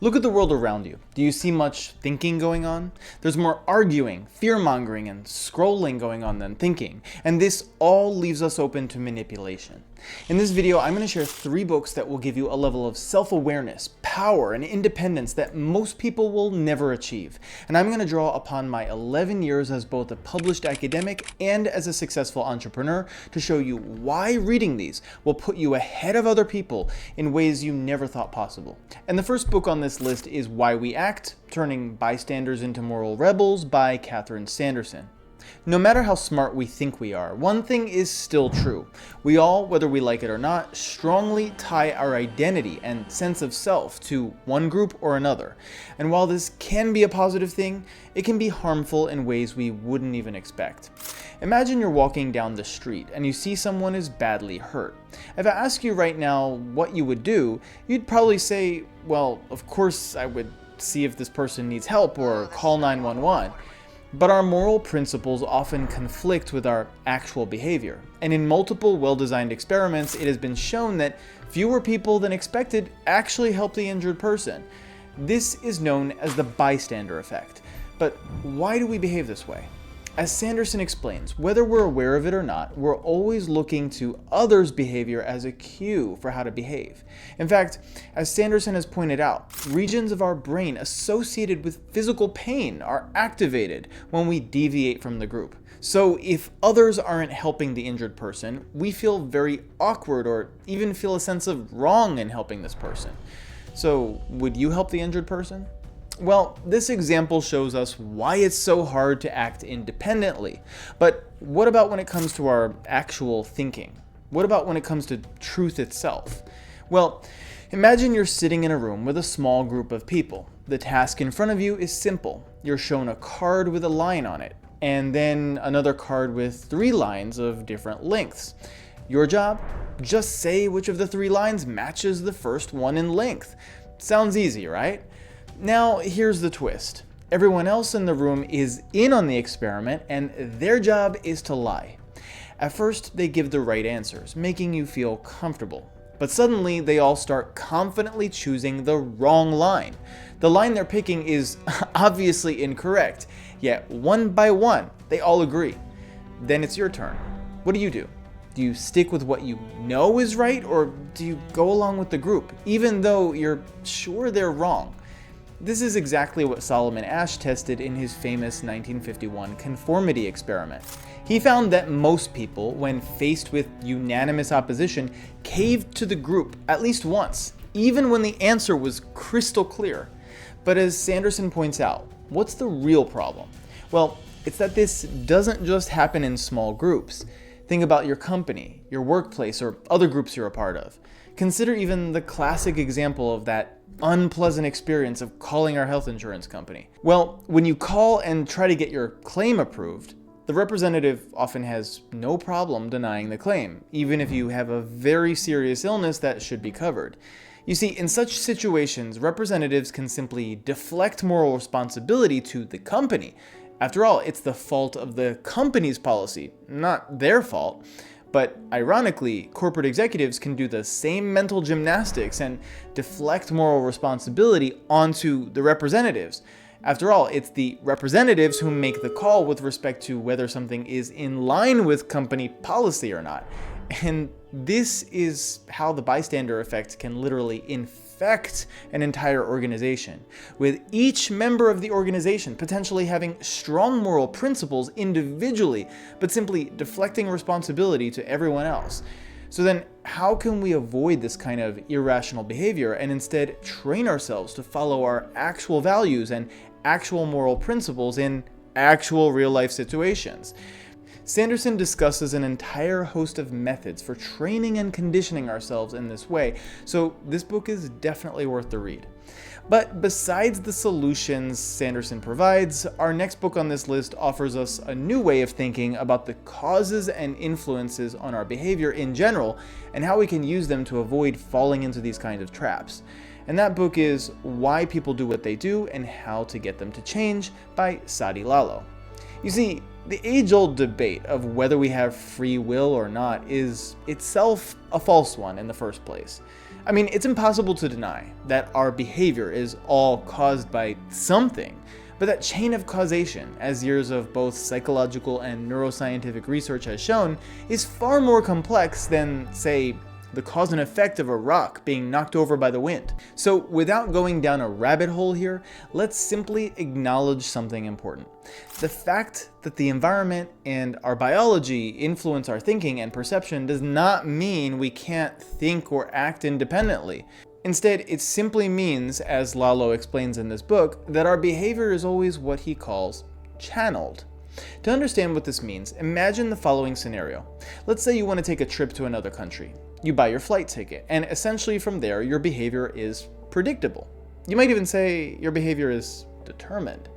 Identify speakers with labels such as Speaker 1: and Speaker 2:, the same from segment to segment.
Speaker 1: Look at the world around you. Do you see much thinking going on? There's more arguing, fear-mongering, and scrolling going on than thinking, and this all leaves us open to manipulation. In this video, I'm going to share 3 books that will give you a level of self-awareness, power, and independence that most people will never achieve. And I'm going to draw upon my 11 years as both a published academic and as a successful entrepreneur to show you why reading these will put you ahead of other people in ways you never thought possible. And the first book on this list is Why We Act, Turning Bystanders into Moral Rebels by Catherine Sanderson. No matter how smart we think we are, one thing is still true. We all, whether we like it or not, strongly tie our identity and sense of self to one group or another. And while this can be a positive thing, it can be harmful in ways we wouldn't even expect. Imagine you're walking down the street and you see someone is badly hurt. If I ask you right now what you would do, you'd probably say, well, of course I would see if this person needs help or call 911. But our moral principles often conflict with our actual behavior. And in multiple well-designed experiments, it has been shown that fewer people than expected actually help the injured person. This is known as the bystander effect. But why do we behave this way? As Sanderson explains, whether we're aware of it or not, we're always looking to others' behavior as a cue for how to behave. In fact, as Sanderson has pointed out, regions of our brain associated with physical pain are activated when we deviate from the group. So if others aren't helping the injured person, we feel very awkward or even feel a sense of wrong in helping this person. So would you help the injured person? Well, this example shows us why it's so hard to act independently. But what about when it comes to our actual thinking? What about when it comes to truth itself? Well, imagine you're sitting in a room with a small group of people. The task in front of you is simple. You're shown a card with a line on it, and then another card with 3 lines of different lengths. Your job? Just say which of the 3 lines matches the first one in length. Sounds easy, right? Now, here's the twist. Everyone else in the room is in on the experiment, and their job is to lie. At first, they give the right answers, making you feel comfortable. But suddenly, they all start confidently choosing the wrong line. The line they're picking is obviously incorrect, yet one by one, they all agree. Then it's your turn. What do? Do you stick with what you know is right, or do you go along with the group, even though you're sure they're wrong? This is exactly what Solomon Asch tested in his famous 1951 conformity experiment. He found that most people, when faced with unanimous opposition, caved to the group at least once, even when the answer was crystal clear. But as Sanderson points out, what's the real problem? Well, it's that this doesn't just happen in small groups. Think about your company, your workplace, or other groups you're a part of. Consider even the classic example of that unpleasant experience of calling our health insurance company. Well, when you call and try to get your claim approved, the representative often has no problem denying the claim, even if you have a very serious illness that should be covered. You see, in such situations, representatives can simply deflect moral responsibility to the company. After all, it's the fault of the company's policy, not their fault. But ironically, corporate executives can do the same mental gymnastics and deflect moral responsibility onto the representatives. After all, it's the representatives who make the call with respect to whether something is in line with company policy or not. And this is how the bystander effect can literally infect an entire organization, with each member of the organization potentially having strong moral principles individually, but simply deflecting responsibility to everyone else. So then, how can we avoid this kind of irrational behavior and instead train ourselves to follow our actual values and actual moral principles in actual real-life situations? Sanderson discusses an entire host of methods for training and conditioning ourselves in this way, so this book is definitely worth the read. But besides the solutions Sanderson provides, our next book on this list offers us a new way of thinking about the causes and influences on our behavior in general, and how we can use them to avoid falling into these kinds of traps. And that book is Why People Do What They Do and How to Get Them to Change by Sadi Lalo. You see, the age-old debate of whether we have free will or not is itself a false one in the first place. I mean, it's impossible to deny that our behavior is all caused by something, but that chain of causation, as years of both psychological and neuroscientific research has shown, is far more complex than, say, the cause and effect of a rock being knocked over by the wind. So without going down a rabbit hole here, let's simply acknowledge something important. The fact that the environment and our biology influence our thinking and perception does not mean we can't think or act independently. Instead, it simply means, as Lalo explains in this book, that our behavior is always what he calls channeled. To understand what this means, imagine the following scenario. Let's say you want to take a trip to another country. You buy your flight ticket, and essentially from there, your behavior is predictable. You might even say your behavior is determined.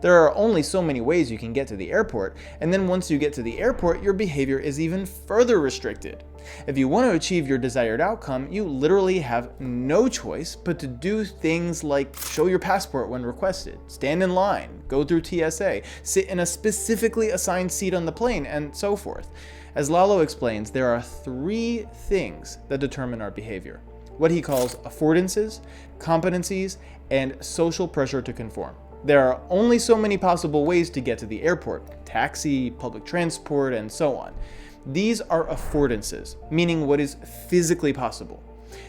Speaker 1: There are only so many ways you can get to the airport, and then once you get to the airport, your behavior is even further restricted. If you want to achieve your desired outcome, you literally have no choice but to do things like show your passport when requested, stand in line, go through TSA, sit in a specifically assigned seat on the plane, and so forth. As Lalo explains, there are 3 things that determine our behavior: what he calls affordances, competencies, and social pressure to conform. There are only so many possible ways to get to the airport: taxi, public transport, and so on. These are affordances, meaning what is physically possible.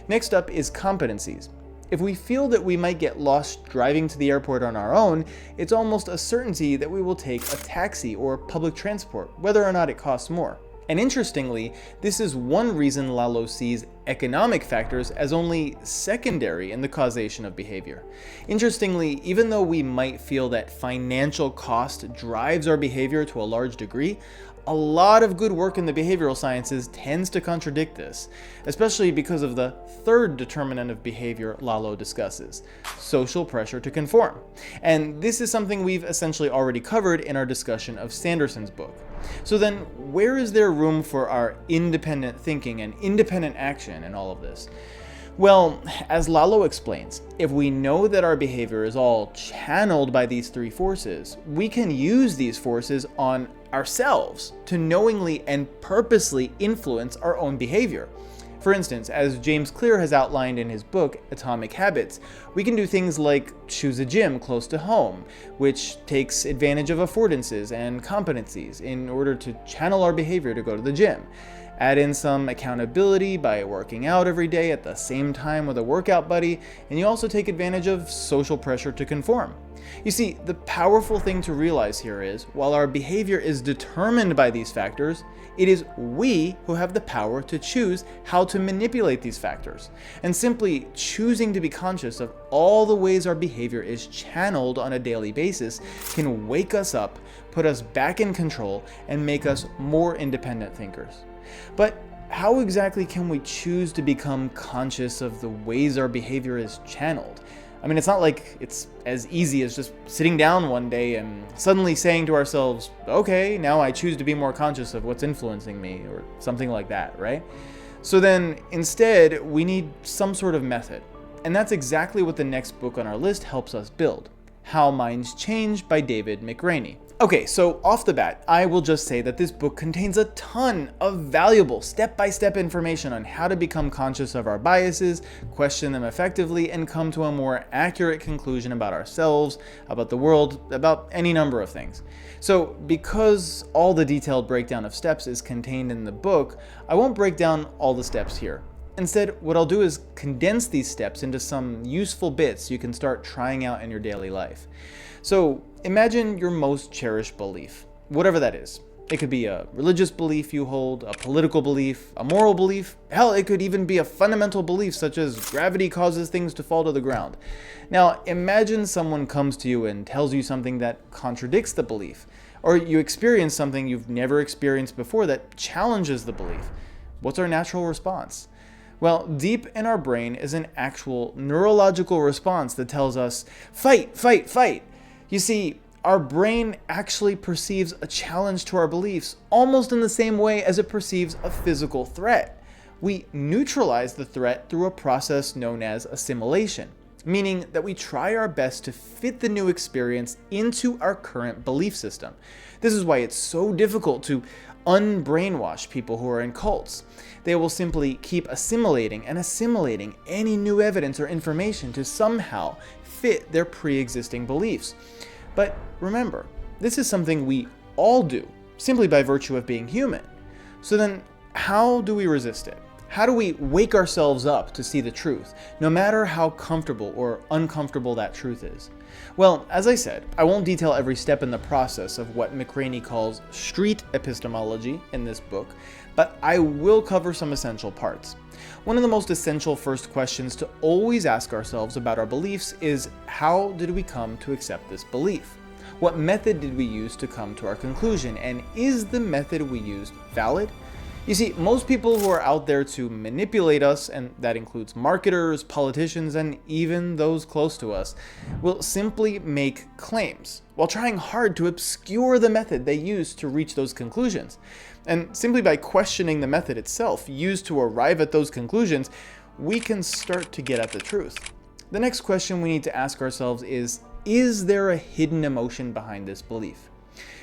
Speaker 1: Next up is competencies. If we feel that we might get lost driving to the airport on our own, it's almost a certainty that we will take a taxi or public transport, whether or not it costs more. And interestingly, this is one reason Lalo sees economic factors as only secondary in the causation of behavior. Interestingly, even though we might feel that financial cost drives our behavior to a large degree, a lot of good work in the behavioral sciences tends to contradict this, especially because of the 3rd determinant of behavior Lalo discusses: social pressure to conform. And this is something we've essentially already covered in our discussion of Sanderson's book. So then, where is there room for our independent thinking and independent action in all of this? Well, as Lalo explains, if we know that our behavior is all channeled by these 3 forces, we can use these forces on ourselves to knowingly and purposely influence our own behavior. For instance, as James Clear has outlined in his book, Atomic Habits, we can do things like choose a gym close to home, which takes advantage of affordances and competencies in order to channel our behavior to go to the gym. Add in some accountability by working out every day at the same time with a workout buddy, and you also take advantage of social pressure to conform. You see, the powerful thing to realize here is, while our behavior is determined by these factors, it is we who have the power to choose how to manipulate these factors. And simply choosing to be conscious of all the ways our behavior is channeled on a daily basis can wake us up, put us back in control, and make us more independent thinkers. But how exactly can we choose to become conscious of the ways our behavior is channeled? I mean, it's not like it's as easy as just sitting down one day and suddenly saying to ourselves, okay, now I choose to be more conscious of what's influencing me, or something like that, right? So then, instead, we need some sort of method. And that's exactly what the next book on our list helps us build: How Minds Change by David McRaney. Okay, so off the bat, I will just say that this book contains a ton of valuable step-by-step information on how to become conscious of our biases, question them effectively, and come to a more accurate conclusion about ourselves, about the world, about any number of things. So because all the detailed breakdown of steps is contained in the book, I won't break down all the steps here. Instead, what I'll do is condense these steps into some useful bits you can start trying out in your daily life. So imagine your most cherished belief, whatever that is. It could be a religious belief you hold, a political belief, a moral belief. Hell, it could even be a fundamental belief such as gravity causes things to fall to the ground. Now, imagine someone comes to you and tells you something that contradicts the belief, or you experience something you've never experienced before that challenges the belief. What's our natural response? Well, deep in our brain is an actual neurological response that tells us, fight, fight, fight. You see, our brain actually perceives a challenge to our beliefs almost in the same way as it perceives a physical threat. We neutralize the threat through a process known as assimilation, meaning that we try our best to fit the new experience into our current belief system. This is why it's so difficult to unbrainwash people who are in cults. They will simply keep assimilating and assimilating any new evidence or information to somehow fit their pre-existing beliefs. But remember, this is something we all do, simply by virtue of being human. So then, how do we resist it? How do we wake ourselves up to see the truth, no matter how comfortable or uncomfortable that truth is? Well, as I said, I won't detail every step in the process of what McCraney calls street epistemology in this book, but I will cover some essential parts. One of the most essential first questions to always ask ourselves about our beliefs is, how did we come to accept this belief? What method did we use to come to our conclusion, and is the method we used valid? You see, most people who are out there to manipulate us, and that includes marketers, politicians, and even those close to us, will simply make claims while trying hard to obscure the method they use to reach those conclusions. And simply by questioning the method itself used to arrive at those conclusions, we can start to get at the truth. The next question we need to ask ourselves is there a hidden emotion behind this belief?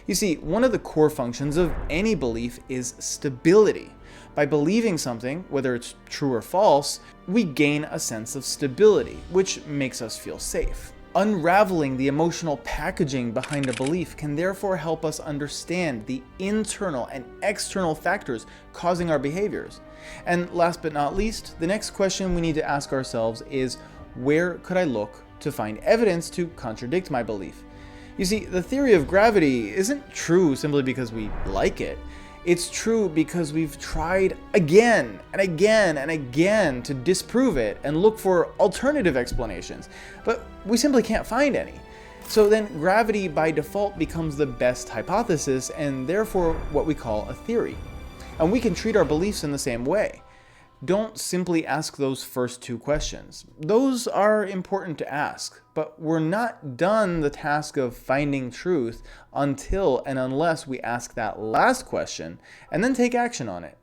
Speaker 1: You see, one of the core functions of any belief is stability. By believing something, whether it's true or false, we gain a sense of stability, which makes us feel safe. Unraveling the emotional packaging behind a belief can therefore help us understand the internal and external factors causing our behaviors. And last but not least, the next question we need to ask ourselves is, where could I look to find evidence to contradict my belief? You see, the theory of gravity isn't true simply because we like it. It's true because we've tried again and again and again to disprove it and look for alternative explanations, but we simply can't find any. So then gravity by default becomes the best hypothesis and therefore what we call a theory. And we can treat our beliefs in the same way. Don't simply ask those first two questions. Those are important to ask, but we're not done the task of finding truth until and unless we ask that last question and then take action on it.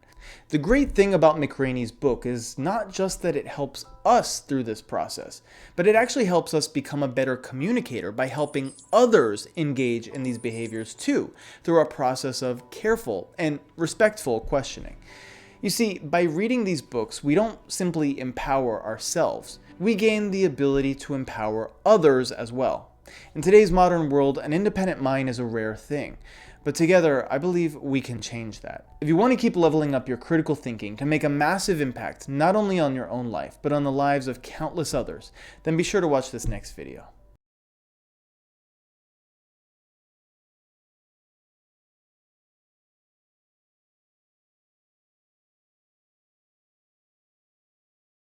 Speaker 1: The great thing about McCraney's book is not just that it helps us through this process, but it actually helps us become a better communicator by helping others engage in these behaviors too, through a process of careful and respectful questioning. You see, by reading these books, we don't simply empower ourselves. We gain the ability to empower others as well. In today's modern world, an independent mind is a rare thing. But together, I believe we can change that. If you want to keep leveling up your critical thinking to make a massive impact not only on your own life, but on the lives of countless others, then be sure to watch this next video.